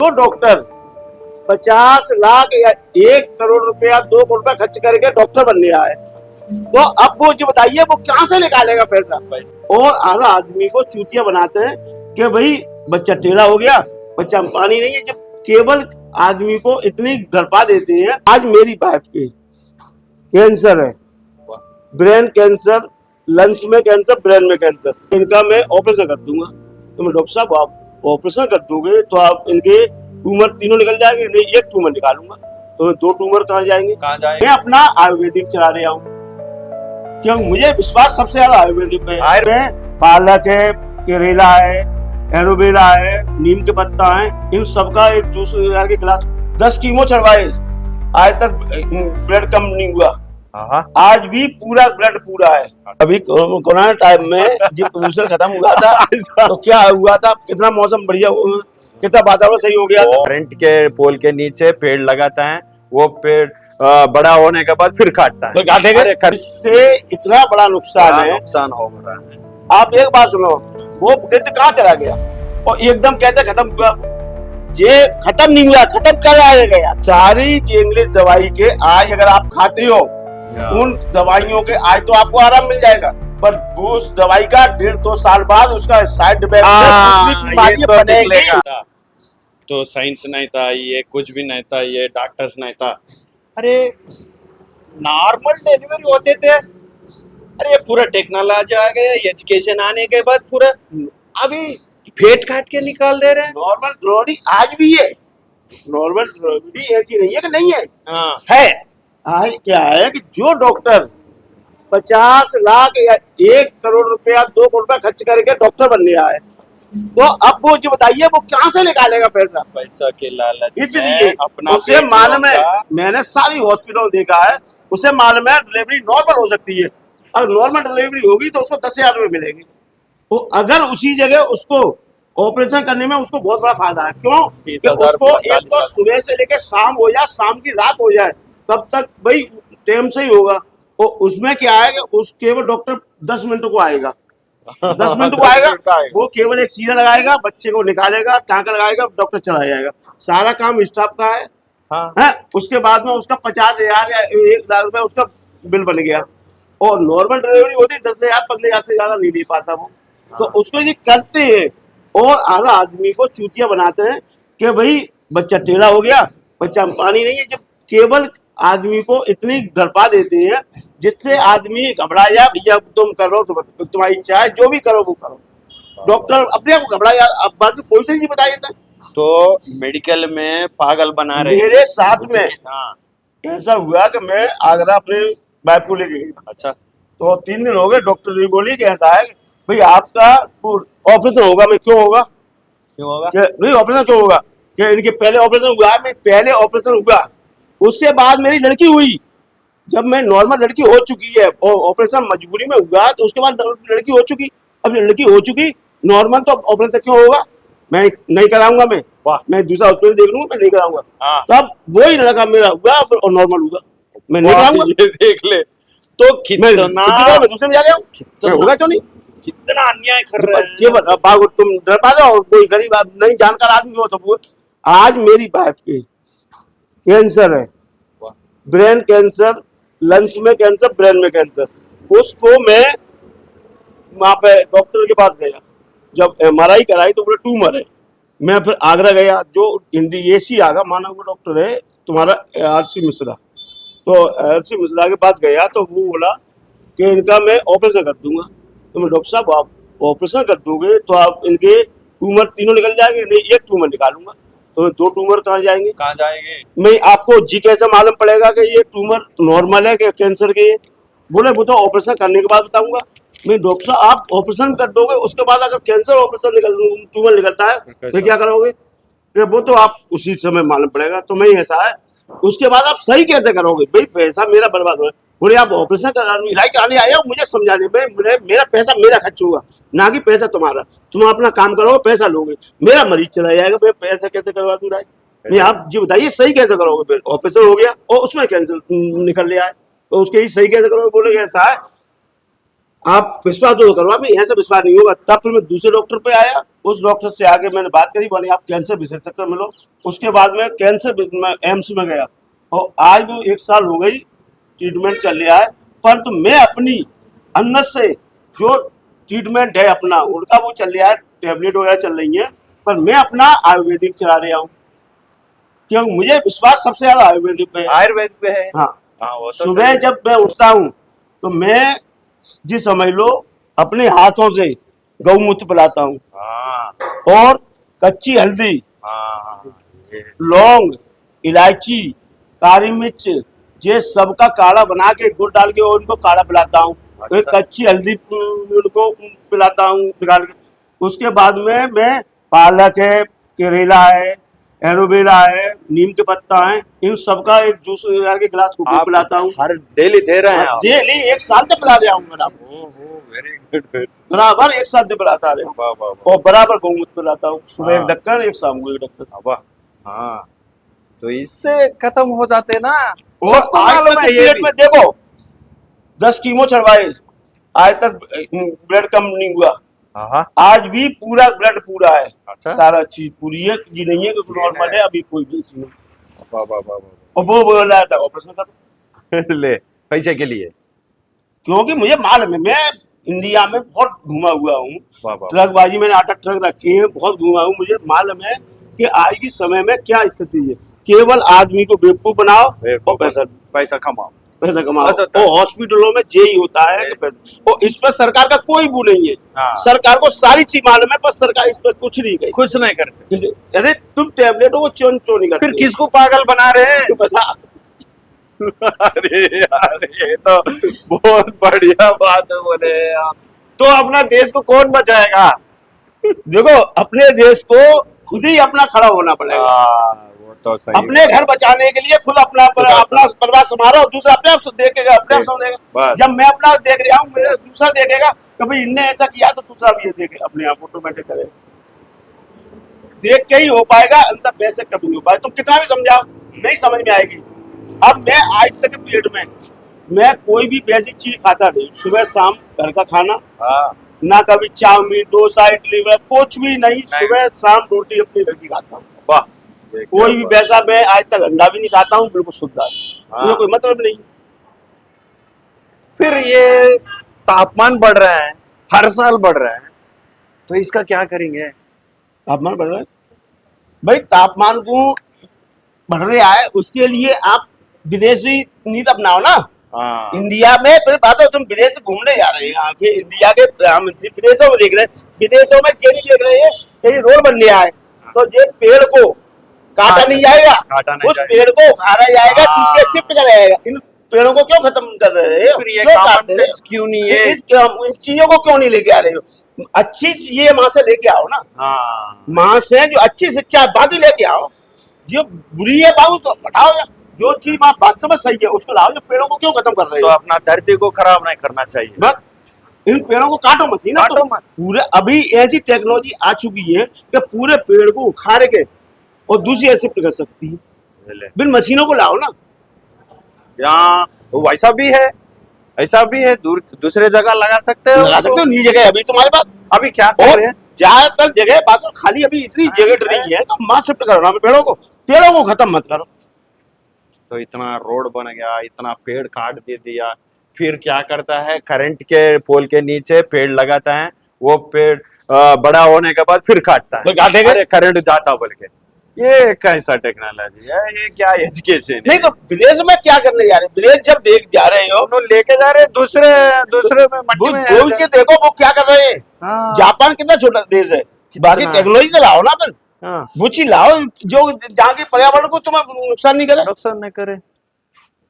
तो डॉक्टर 50 लाख या 1 करोड़ रुपया 2 करोड़ रुपया खर्च करके डॉक्टर बन गया है, तो अब वो जो बताइए वो कहाँ से निकालेगा पैसा। और हर आदमी को चूतिया बनाते हैं कि भाई बच्चा टेढ़ा हो गया, बच्चा में पानी नहीं है। जब केवल आदमी को इतनी डरपा देते हैं। आज मेरी वाइफ के कैंसर है, ब्रेन कैंसर, लंग्स में कैंसर, ब्रेन में कैंसर। इनका मैं ऑपरेशन कर दूंगा। तो मैं डॉक्टर साहब आप ऑपरेशन कर दोगे तो आप इनके ट्यूमर तीनों निकल जाएंगे? नहीं, एक ट्यूमर निकालूंगा। तो 2 ट्यूमर कहाँ जाएंगे? मैं अपना आयुर्वेदिक चला रहा हूँ, क्योंकि मुझे विश्वास सबसे ज्यादा आयुर्वेदिक में पालक है, करेला है, एलोवेरा है, नीम के पत्ता है, इन सबका एक जूस के गिलास 10 कीमो चढ़वाए, आज तक ब्लड कम नहीं हुआ। आज भी पूरा ब्लड पूरा है। अभी कोरोना टाइम में जब प्रदूषण खत्म हुआ था तो क्या हुआ था, कितना मौसम बढ़िया, कितना वातावरण सही हो गया था। करंट के पोल के नीचे पेड़ लगाता है, वो पेड़ बड़ा होने के बाद फिर काटता है। काटेगा, इससे इतना बड़ा नुकसान है। नुकसान हो रहा है। आप एक बात सुनो, वो गिद्ध कहाँ चला गया और एकदम कैसे खत्म हुआ? ये खत्म नहीं हुआ, खत्म कर आया गया। सारी इंग्लिश दवाई के आज अगर आप खाते हो, उन दवाइयों के आज तो आपको आराम मिल जाएगा, पर उस दवाई का 1.5-2 साल बाद उसका साइड इफेक्ट बीमारी बनेगी। तो साइंस नहीं था, ये कुछ भी नहीं था, ये डॉक्टर्स नहीं था। अरे नॉर्मल डिलीवरी होते थे। अरे पूरा टेक्नोलॉजी आ गया, एजुकेशन आने के बाद पूरा अभी फेट काट के निकाल दे रहे हैं। नॉर्मल डिलीवरी आज भी है, नॉर्मल डिलीवरी ऐसी नहीं है कि नहीं है, है। आज क्या है कि जो डॉक्टर 50 लाख या 1 करोड़ रुपया 2 करोड़ रुपया खर्च करके डॉक्टर बन गया है, तो अब वो जो बताइए वो कहाँ से निकालेगा पैसा? पैसा के लालच इसलिए अपना उसे मालूम है, मैंने सारी हॉस्पिटल देखा है, उसे मालूम है डिलीवरी नॉर्मल हो सकती है। अगर नॉर्मल डिलीवरी होगी तो उसको 10,000 रुपये मिलेंगे। तो अगर उसी जगह उसको ऑपरेशन करने में उसको बहुत बड़ा फायदा है। क्यों? उसको एक तो सुबह से लेकर शाम हो जाए, शाम की रात हो जाए, तब तक भाई टाइम से ही होगा। और उसमें क्या है कि उस केवल डॉक्टर 10 मिनट को आएगा, 10 मिनट को आएगा, वो केवल एक चीरा लगाएगा, बच्चे को निकालेगा, टाँका लगाएगा, डॉक्टर चला जाएगा। सारा काम स्टाफ का है। है? उसके बाद में उसका 50,000 या 1 लाख रुपए उसका बिल बन गया। और नॉर्मल डिलीवरी होती 10,000 15,000 से ज्यादा नहीं ले पाता वो। तो उसको ये करते हैं और हर आदमी को चूतिया बनाते हैं कि भाई बच्चा टेढ़ा हो गया, बच्चा में पानी नहीं है। जब केवल आदमी को इतनी डरपा देते हैं जिससे आदमी घबरा जाए, भैया तुम करो तो तुम्हारी इच्छा है, जो भी करो वो करो। डॉक्टर अपने आप घबरा जाए, अब बात कोई से नहीं बता देता। तो मेडिकल में पागल बना रहे। मेरे साथ में ऐसा हुआ कि मैं आगरा अपने वाइफ को लेके गया। अच्छा, तो 3 दिन हो गए, डॉक्टर ने बोली कि ऐसा है भाई आपका ऑपरेशन होगा। मैं क्यों होगा? नहीं ऑपरेशन क्यों होगा? कि इनके पहले ऑपरेशन हुआ है। मैं पहले ऑपरेशन हुआ, उसके बाद मेरी लड़की हुई। जब मैं नॉर्मल लड़की हो चुकी है और ऑपरेशन मजबूरी में हुआ, तो उसके बाद लड़की हो चुकी। अब लड़की हो चुकी नॉर्मल, तो ऑपरेशन क्यों होगा? मैं नहीं कराऊंगा। मैं दूसरा हॉस्पिटल देख लूंगा, मैं नहीं कराऊंगा। तब वही लड़का मेरा हुआ और नॉर्मल हुआ, मैं नहीं कराऊंगा। ये देख ले तो कितना दूसरे में जा रहा हूँ, होगा क्यों नहीं? कितना अन्याय कर रहे हैं। तुम डर पा रहे कोई गरीब नहीं जानकार आदमी हो तो। आज मेरी वाइफ के कैंसर है, ब्रेन कैंसर, लंग्स में कैंसर, ब्रेन में कैंसर। उसको मैं वहां पे डॉक्टर के पास गया, जब MRI कराई तो बोले ट्यूमर है। मैं फिर आगरा गया, जो एसी आगा माना हुआ डॉक्टर है तुम्हारा RC मिश्रा। तो RC मिश्रा के पास गया तो वो बोला कि इनका मैं ऑपरेशन कर दूंगा। तो मैं डॉक्टर साहब आप ऑपरेशन कर दोगे तो आप इनके ट्यूमर तीनों निकल जाएंगे? नहीं, एक ट्यूमर निकालूंगा। तो 2 ट्यूमर कहाँ जाएंगे? मैं आपको जी कैसे मालूम पड़ेगा कि ये ट्यूमर नॉर्मल है कि कैंसर के? बोले वो तो ऑपरेशन करने के बाद बताऊंगा। मैं डॉक्टर साहब आप ऑपरेशन कर दोगे, उसके बाद अगर कैंसर ऑपरेशन ट्यूमर निकलता है तो क्या करोगे? वो तो आप उसी समय मालूम पड़ेगा। तो मैं ऐसा है, उसके बाद आप सही कैसे करोगे? भाई पैसा मेरा बर्बाद हो रहा है। बोले आप ऑपरेशन कराने आए हो, मुझे समझाने में मेरा पैसा मेरा खर्च होगा, ना कि पैसा तुम्हारा। तुम अपना काम करोगे, पैसा लोगे, मेरा मरीज चला जाएगा। मैं पैसा कैसे करवा दूँ? नहीं, आप जी बताइए सही कैसे करोगे? फिर ऑपरेशन हो गया और उसमें कैंसर निकल लिया है, तो उसके ही सही कैसे करोगे? बोले ऐसा है आप विश्वास जो करो, मैं यहाँ से विश्वास नहीं होगा। तब फिर मैं दूसरे डॉक्टर पे आया, उस डॉक्टर से आगे मैंने बात करी, बोले आप कैंसर विशेषज्ञ मिलो। उसके बाद में एम्स में गया, और आज वो 1 साल हो गई ट्रीटमेंट चल रहा है। परंतु मैं अपनी अंदर से जो ट्रीटमेंट है अपना, उनका वो चल रहा है, टेबलेट वगैरह चल रही है, पर मैं अपना आयुर्वेदिक चला रहा हूँ, क्योंकि मुझे विश्वास सबसे ज्यादा आयुर्वेदिक पे है। आयुर्वेद पे है। हाँ, हाँ वो तो सुबह सही। जब मैं उठता हूँ तो मैं जी समझ लो अपने हाथों से गौमूत्र पिलाता हूँ, हाँ और कच्ची हल्दी, हाँ ये लौंग, इलायची, काली मिर्च, ये सबका काढ़ा बना के गुड़ डाल के और उनको काढ़ा पिलाता हूँ। अच्छा। एक कच्ची हल्दी उनको पिलाता हूँ निकाल के। उसके बाद में मैं पालक है, करेला है, एलोवेरा है, नीम के पत्ता है, इन सबका एक जूस निकाल के गिलास को आप पिलाता हूँ। हर डेली दे रहे हैं आप। डेली 1 साल से पिला रहा हूँ मैं आपको। ओहो वेरी गुड। बराबर 1 साल से पिलाता रहा हूँ, वाह वाह वाह। और बराबर गौमूत्र पिलाता हूँ। सुबह एक हाँ। ढक्कन, एक शाम को एक ढक्कन। वाह हाँ, तो इससे खत्म हो जाते ना। और सबको आज मालूम तक है के ये पीरियड भी। में देखो 10 कीमो चढ़वाए, आज तक ब्लड कम नहीं हुआ। हाँ हाँ आज भी पूरा ब्लड पूरा है, अच्छा। सारा चीज पूरी है जी, नहीं है कि नॉर्मल है, अभी कोई भी चीज नहीं। वाह वाह वाह और वो बोल रहा था ऑपरेशन कर, वाह। ले पैसे के लिए। क्योंकि मुझे मालूम है, मैं इंडिया में बहुत घूमा हुआ हूँ, वाह वाह। ट्रकबाजी मैंने 8 ट्रक रखे हैं, बहुत घूमा हूँ, मुझे मालूम है कि आज के समय में क्या स्थिति है। केवल आदमी को बेवकूफ बनाओ और पैसा कमाओ। पैसा कमाओ। बस होता और है। हॉस्पिटलों में यही होता है कि पैसा, और इस पर सरकार का कोई वो नहीं है। हाँ। सरकार को सारी चीज मालूम है, पर सरकार इस पर कुछ नहीं कही। कुछ नहीं कर सकते। अरे तुम टैबलेटों को क्यों नहीं करते? फिर किसको पागल बना रहे हैं? बता। अरे यार ये तो बहुत बढ़िया बात है बोले आप। तो अपना देश को कौन बचाएगा? देखो अपने देश को खुद ही अपना खड़ा होना पड़ेगा। वो तो सही। अपने घर बचाने के लिए खुद अपना परिवार संभालो, दूसरा अपने आप से देखेगा, अपने आप समझेगा। बस। जब मैं अपना देख रहा हूँ, मेरा दूसरा देखेगा, कभी इनने ऐसा किया तो दूसरा भी ये देखे, अपने आप ऑटोमेटिक करेगा। देख के ही हो पाएगा, अंतर वैसे कभी नहीं हो पाएगा। तुम कितना भी समझाओ नहीं समझ में आएगी। अब मैं आज तक के पीरियड में मैं कोई भी वैसी चीज खाता नहीं, सुबह शाम घर का खाना, हाँ ना कभी चाउमीन, डोसा, इडली, कुछ भी नहीं। सुबह शाम रोटी अपनी घर की खाता हूँ। वाह। ये क्या कोई भी बात। वैसा मैं आज तक अंडा भी नहीं खाता हूँ, बिल्कुल शुद्ध है। हाँ। मुझे कोई मतलब नहीं। फिर ये तापमान बढ़ रहा है, हर साल बढ़ रहा है, तो इसका क्या करेंगे? तापमान बढ़ रहा है भाई, तापमान को बढ़ रहा है, उसके लिए आप विदेशी नीति अपनाओ ना। हाँ इंडिया में फिर बात है, तुम विदेश घूमने जा रहे हैं, आके इंडिया के प्रधानमंत्री विदेशों में देख रहे हैं, विदेशों में क्यों नहीं देख रहे हैं? कहीं रोड बन गया है तो ये पेड़ को काटा नहीं जाएगा, काटा नहीं उस जाएगा। पेड़ को उखाड़ा जाएगा, हाँ। दूसरे शिफ्ट कराया जाएगा। इन पेड़ों को क्यों खत्म कर रहे हो? फिर ये क्यों कॉमन काट रहे हो? सेंस क्यों नहीं है? इन चीजों को क्यों नहीं लेके आ रहे हो? अच्छी ये वहां से लेके आओ ना, हाँ वहां से जो अच्छी शिक्षा है बाकी लेके आओ, जो बुरी है बाबू तो हटाओ, जो चीज वहाँ वास्तव में सही है उसको लाओ। जो पेड़ों को क्यों खत्म कर रहे तो हो? अपना धरती को खराब नहीं करना चाहिए। बस इन पेड़ों को काटो मत ही ना, काटो तो मत। पूरे अभी ऐसी टेक्नोलॉजी आ चुकी है कि पूरे पेड़ को उखाड़ के और दूसरी शिफ्ट कर सकती है। बिन मशीनों को लाओ ना। यहाँ तो वैसा भी है, ऐसा भी है, दूसरे जगह लगा सकते हो। लगा सकते हो, नहीं जगह अभी तुम्हारे पास, अभी क्या कर और रहे हैं? ज्यादातर जगह बात खाली अभी इतनी जगह रही है तो मां शिफ्ट करो ना पेड़ों को खत्म मत करो। तो इतना रोड बन गया, इतना पेड़ काट दे दिया, फिर क्या करता है, करंट के पोल के नीचे पेड़ लगाता है, वो पेड़ बड़ा होने के बाद फिर काटता है। फिर काटेगा? अरे करंट जाता बोल के, ये कैसा टेक्नोलॉजी है? ये क्या एजुकेशन नहीं तो विदेश में क्या करने जा रहे हैं? विदेश जब देख जा रहे हो लेके जा रहे दूसरे में मट्टी में वो से देखो वो क्या कर रहे हैं। हाँ। जापान कितना छोटा देश है, बाकी टेक्नोलॉजी तो लाओ ना, फिर हाँ, वो चीज लाओ जो जहाँ के पर्यावरण को तुम्हें नुकसान नहीं करे। नुकसान नहीं करे।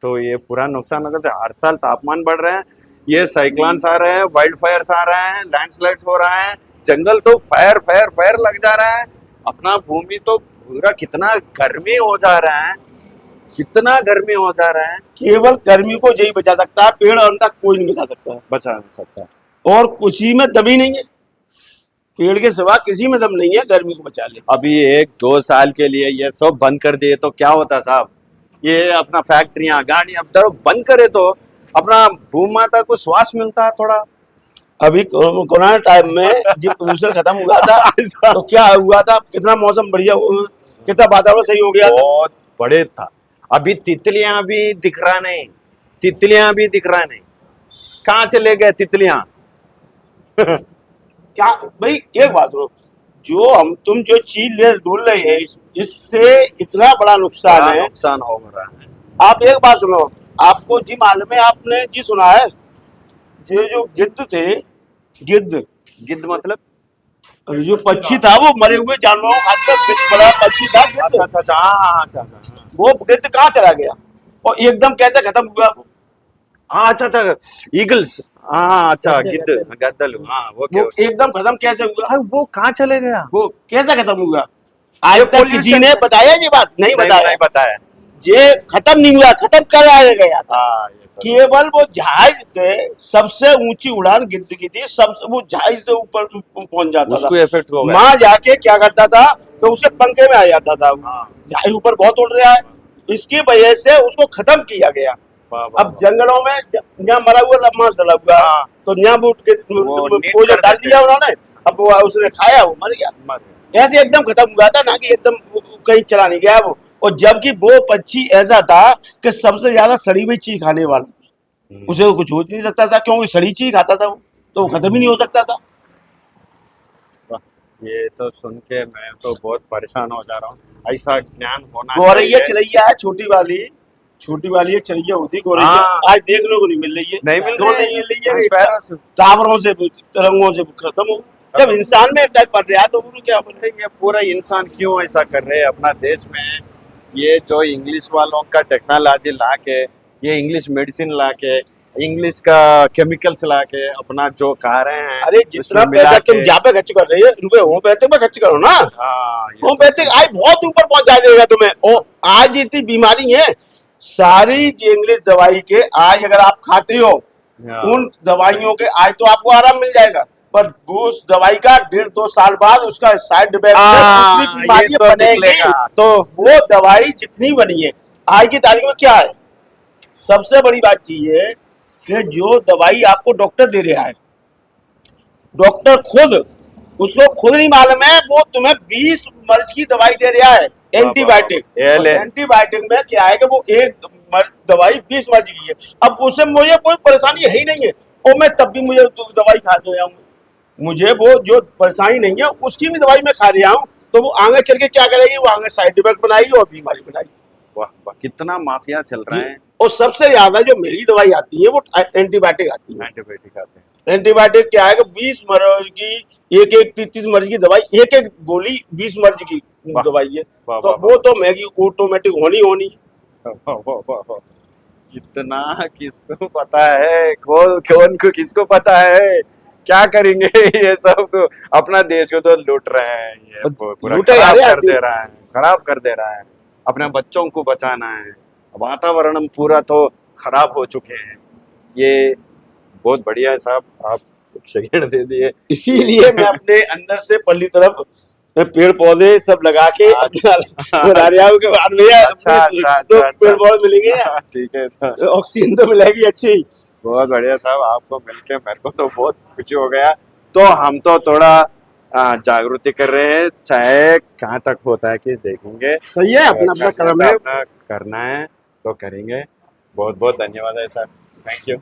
तो ये पूरा नुकसान न करते। हर साल तापमान बढ़ रहे हैं, ये साइक्लोन्स आ रहे हैं, वाइल्ड फायर्स आ रहे हैं, लैंडस्लाइड्स हो रहा है, जंगल तो फायर फायर फायर लग जा रहा है, अपना भूमि तो पूरा कितना गर्मी हो जा रहा है, कितना गर्मी हो जा रहा है। केवल गर्मी को यही बचा सकता है, पेड़ और तक कोई नहीं बचा सकता है, बचा नहीं सकता। और कुछ ही में दम ही नहीं है, पेड़ के सिवा किसी में दम नहीं है गर्मी को बचा ले। अभी 1-2 साल के लिए ये सब बंद कर दिए तो क्या होता साहब? ये अपना फैक्ट्रियां गाड़ियां अब तरफ बंद करे तो अपना भूमाता को श्वास मिलता है थोड़ा। अभी कोरोना टाइम में जब प्रदूषण खत्म हुआ था तो क्या हुआ था, कितना मौसम बढ़िया, कितना वातावरण सही हो गया था। बहुत बड़े था। अभी तितलियां भी दिख रहा नहीं, तितलियां भी दिख रहा नहीं, कहाँ चले गए तितलियां? क्या भाई, एक बात सुनो, जो हम तुम जो चीज ले ढूंढ रहे हैं इससे इतना बड़ा नुकसान बड़ा है। नुकसान हो रहा है। आप एक बात सुनो, आपको जी मालूम है, आपने जी सुना है, ये जो गिद्ध थे, गिद्ध, गिद्ध मतलब? जो पक्षी था वो मरे हुए जानवरों को खाता था, बड़ा पक्षी था अच्छा गिद्ध। अच्छा अच्छा, हाँ अच्छा अच्छा वो गिद्ध कहाँ चला गया और एकदम कैसे खत्म हुआ वो? हाँ अच्छा अच्छा, ईगल्स, हाँ अच्छा, गिद्ध, गद्दल, हाँ ओके वो ओके। एकदम खत्म कैसे हुआ? हाँ, वो कहाँ चले गया? वो कैसे खत्म हुआ? आज ये तक किसी pollution ने से- बताया ये बात? नहीं बताया। नहीं बताया। ये खत्म नहीं हुआ, खत्म कराया गया था। हाँ ये तो- केवल वो जहाज से सबसे ऊंची उड़ान गिद्ध की थी, सबसे वो जहाज से ऊपर पहुंच जाता उसको था। इफेक्ट हो गया। वहां जाके क्या करता था तो उसके पंखे में आ जाता था। हाँ। जहाज ऊपर बहुत उड़ रहा है, इसकी वजह से उसको खत्म किया गया। वाह, वाह, अब जंगलों में यहाँ मरा हुआ लम्हा डला हुआ है, हाँ। तो यहाँ वो नीट वो जो कर डाल देते दिया उन्होंने, अब वो उसने खाया, वो मर गया। वाह। ऐसे एकदम खत्म हुआ था ना, कि एकदम कहीं चला नहीं गया वो। और जबकि वो पक्षी ऐसा था कि सबसे ज्यादा सड़ी हुई चीज खाने वाला था, उसे तो कुछ हो नहीं सकता था, क्योंकि सड़ी चीज खाता था वो, तो वो खत्म ही नहीं हो सकता था। वाह, ये तो सुन के मैं तो बहुत परेशान हो जा रहा हूँ। ऐसा ज्ञान होना गौरैया चाहिए। चिड़ैया है, छोटी वाली एक चिड़ैया होती है गौरैया, हाँ। आज देखने को नहीं मिल रही है। नहीं मिल क्यों रही नहीं मिल रही है? स्पैरोस। टावरों से, तरंगों से खत्म हो। जब इंसान में अटैक पड़ रहा है तो उन्होंने क्या बोले? ये पूरा इंसान क्यों ऐसा कर रहे हैं अपना देश में? ये जो इंग्लिश वालों का टेक्नोलॉजी ला के, ये इंग्लिश मेडिसिन ला के, इंग्लिश का केमिकल्स ला के अपना जो खा रहे हैं, अरे जितना उसमें मिला पैसा तुम के- जहाँ पे खर्च कर रहे हो, इनको होम्योपैथिक में खर्च करो ना। हाँ ये तो होम्योपैथिक आज बहुत ऊपर पहुंचा देगा तुम्हें। और आज इतनी बीमारी है, सारी जो इंग्लिश दवाई के आज अगर आप खाते हो, हाँ। उन दवाइयों के आज तो आपको आराम मिल जाएगा, पर उस दवाई का 1.5-2 साल बाद उसका साइड इफेक्ट से दूसरी ये बीमारी तो बनेगी। निकलेगा। तो वो दवाई जितनी बनी है आज की तारीख में, क्या है सबसे बड़ी बात ये है कि जो दवाई आपको डॉक्टर दे रहा है, डॉक्टर खुद, उसको खुद नहीं मालूम है, वो तुम्हें 20 मर्ज की दवाई दे रहा है, एंटीबायोटिक। ये ले। एंटीबायोटिक में क्या है कि वो एक दवाई 20 मर्ज की है। अब उससे मुझे कोई परेशानी है ही नहीं है, और मैं तब भी मुझे तो दवाई खाते जाऊंगा। मुझे वो जो परेशानी नहीं है उसकी भी दवाई मैं खा रहा हूँ, तो वो आगे चल के क्या करेगी, वो आगे साइड इफेक्ट बनाएगी और बीमारी बनाएगी। वाह वाह, कितना माफिया चल रहा है। और सबसे ज्यादा जो महंगी दवाई आती है वो एंटीबायोटिक आती है। एंटीबायोटिक आते हैं। एंटीबायोटिक क्या है कि 20 मर्ज की, एक 30 मर्ज की दवाई, एक गोली 20 मर्ज की वाह। दवाई है, वाह, तो वाह, वो तो महंगी ऑटोमेटिक होनी होनी। वाह, वाह, वाह, वाह। इतना किसको पता है? कौन कौन को किसको पता है? क्या करेंगे ये सब? अपना देश को तो लूट रहे हैं, ये पूरा लूटे खराब यार, कर दे रहा है, खराब कर दे रहा है। अपने बच्चों को बचाना है, वातावरण पूरा तो खराब हो चुके हैं। ये बहुत बढ़िया है साहब, आप सेकंड दे दिए। इसीलिए मैं अपने अंदर से पल्ली तरफ पेड़ पौधे सब लगा के के बाद में अच्छा, अपने अच्छा, तो अच्छा, पेड़ अच्छा। पौधे मिलेंगे, ठीक है सर, ऑक्सीजन तो मिलेगी अच्छी। बहुत बढ़िया साहब, आपको मिलके मेरे को तो बहुत खुशी हो गया। तो हम तो थोड़ा जागृति कर रहे हैं, चाहे कहाँ तक होता है कि देखेंगे। सही है, अपना अपना कर्म है। अपना करना है तो करेंगे। बहुत बहुत धन्यवाद है सर, थैंक यू।